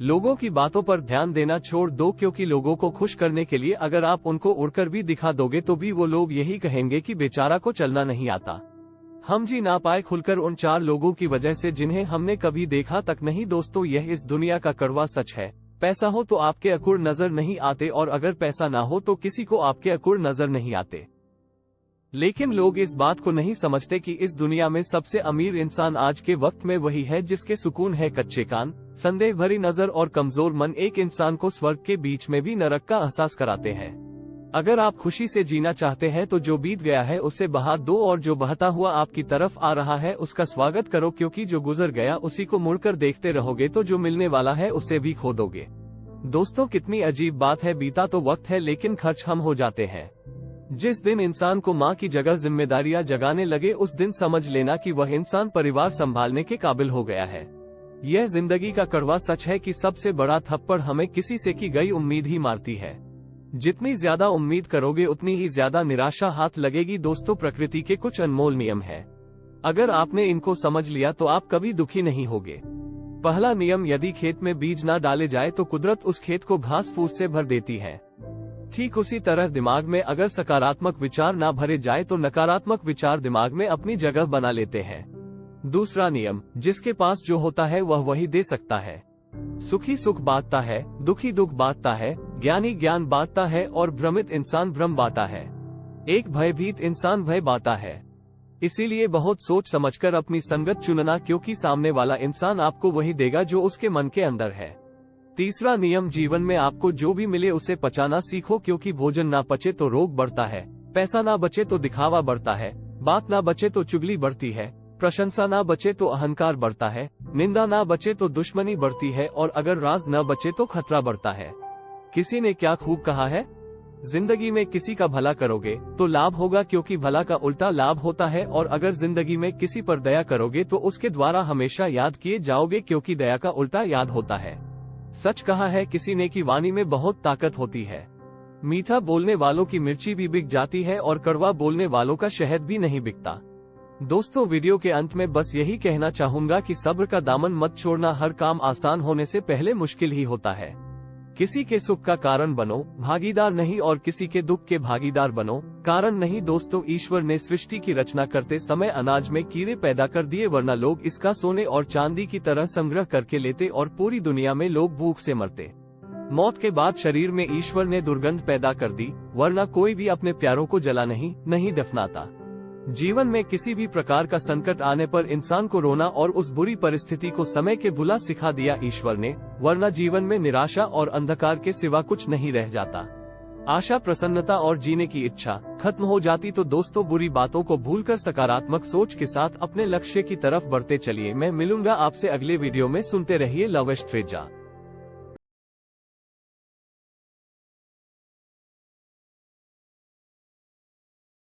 लोगों की बातों पर ध्यान देना छोड़ दो, क्योंकि लोगों को खुश करने के लिए अगर आप उनको उड़कर भी दिखा दोगे तो भी वो लोग यही कहेंगे कि बेचारा को चलना नहीं आता। हम जी ना पाए खुलकर उन 4 लोगों की वजह से जिन्हें हमने कभी देखा तक नहीं। दोस्तों, यह इस दुनिया का कड़वा सच है। पैसा हो तो आपके अकुड़ नजर नहीं आते, और अगर पैसा ना हो तो किसी को आपके अकुड़ नजर नहीं आते। लेकिन लोग इस बात को नहीं समझते कि इस दुनिया में सबसे अमीर इंसान आज के वक्त में वही है जिसके सुकून है कच्चे कान, संदेह भरी नजर और कमजोर मन एक इंसान को स्वर्ग के बीच में भी नरक का एहसास कराते हैं। अगर आप खुशी से जीना चाहते हैं तो जो बीत गया है उसे बहा दो, और जो बहता हुआ आपकी तरफ आ रहा है उसका स्वागत करो, क्योंकि जो गुजर गया उसी को मुड़कर देखते रहोगे तो जो मिलने वाला है उसे भी खो दोगे। दोस्तों, कितनी अजीब बात है, बीता तो वक्त है लेकिन खर्च हम हो जाते हैं। जिस दिन इंसान को माँ की जगह जिम्मेदारियां जगाने लगे उस दिन समझ लेना कि वह इंसान परिवार संभालने के काबिल हो गया है। यह जिंदगी का कड़वा सच है कि सबसे बड़ा थप्पड़ हमें किसी से की गई उम्मीद ही मारती है। जितनी ज्यादा उम्मीद करोगे उतनी ही ज्यादा निराशा हाथ लगेगी। दोस्तों, प्रकृति के कुछ अनमोल नियम है, अगर आपने इनको समझ लिया तो आप कभी दुखी नहीं होगे। पहला नियम, यदि खेत में बीज ना डाले जाए तो कुदरत उस खेत को घास फूस से भर देती है। ठीक उसी तरह दिमाग में अगर सकारात्मक विचार ना भरे जाए तो नकारात्मक विचार दिमाग में अपनी जगह बना लेते हैं। दूसरा नियम, जिसके पास जो होता है वह वही दे सकता है। सुखी सुख बांटता है, दुखी दुख बांटता है, ज्ञानी ज्ञान बांटता है और भ्रमित इंसान भ्रम बांटता है। एक भयभीत इंसान भय बांटता है। इसीलिए बहुत सोच समझकर अपनी संगत चुनना, क्योंकि सामने वाला इंसान आपको वही देगा जो उसके मन के अंदर है। तीसरा नियम, जीवन में आपको जो भी मिले उसे पचाना सीखो, क्योंकि भोजन ना पचे तो रोग बढ़ता है, पैसा ना बचे तो दिखावा बढ़ता है, बात ना बचे तो चुगली बढ़ती है, प्रशंसा ना बचे तो अहंकार बढ़ता है, निंदा ना बचे तो दुश्मनी बढ़ती है, और अगर राज न बचे तो खतरा बढ़ता है। किसी ने क्या खूब कहा है, जिंदगी में किसी का भला करोगे तो लाभ होगा, क्योंकि भला का उल्टा लाभ होता है, और अगर जिंदगी में किसी पर दया करोगे तो उसके द्वारा हमेशा याद किए जाओगे, क्योंकि दया का उल्टा याद होता है। सच कहा है किसी ने कि वाणी में बहुत ताकत होती है। मीठा बोलने वालों की मिर्ची भी बिक जाती है और कड़वा बोलने वालों का शहद भी नहीं बिकता। दोस्तों, वीडियो के अंत में बस यही कहना चाहूंगा कि सब्र का दामन मत छोड़ना। हर काम आसान होने से पहले मुश्किल ही होता है। किसी के सुख का कारण बनो, भागीदार नहीं, और किसी के दुख के भागीदार बनो, कारण नहीं। दोस्तों, ईश्वर ने सृष्टि की रचना करते समय अनाज में कीड़े पैदा कर दिए, वरना लोग इसका सोने और चांदी की तरह संग्रह करके लेते और पूरी दुनिया में लोग भूख से मरते। मौत के बाद शरीर में ईश्वर ने दुर्गंध पैदा कर दी, वरना कोई भी अपने प्यारों को जला नहीं दफनाता। जीवन में किसी भी प्रकार का संकट आने पर इंसान को रोना और उस बुरी परिस्थिति को समय के भुला सिखा दिया ईश्वर ने, वरना जीवन में निराशा और अंधकार के सिवा कुछ नहीं रह जाता। आशा, प्रसन्नता और जीने की इच्छा खत्म हो जाती। तो दोस्तों, बुरी बातों को भूलकर सकारात्मक सोच के साथ अपने लक्ष्य की तरफ बढ़ते चलिए। मैं मिलूंगा आपसे अगले वीडियो में। सुनते रहिए लव एस्ट्रेजा।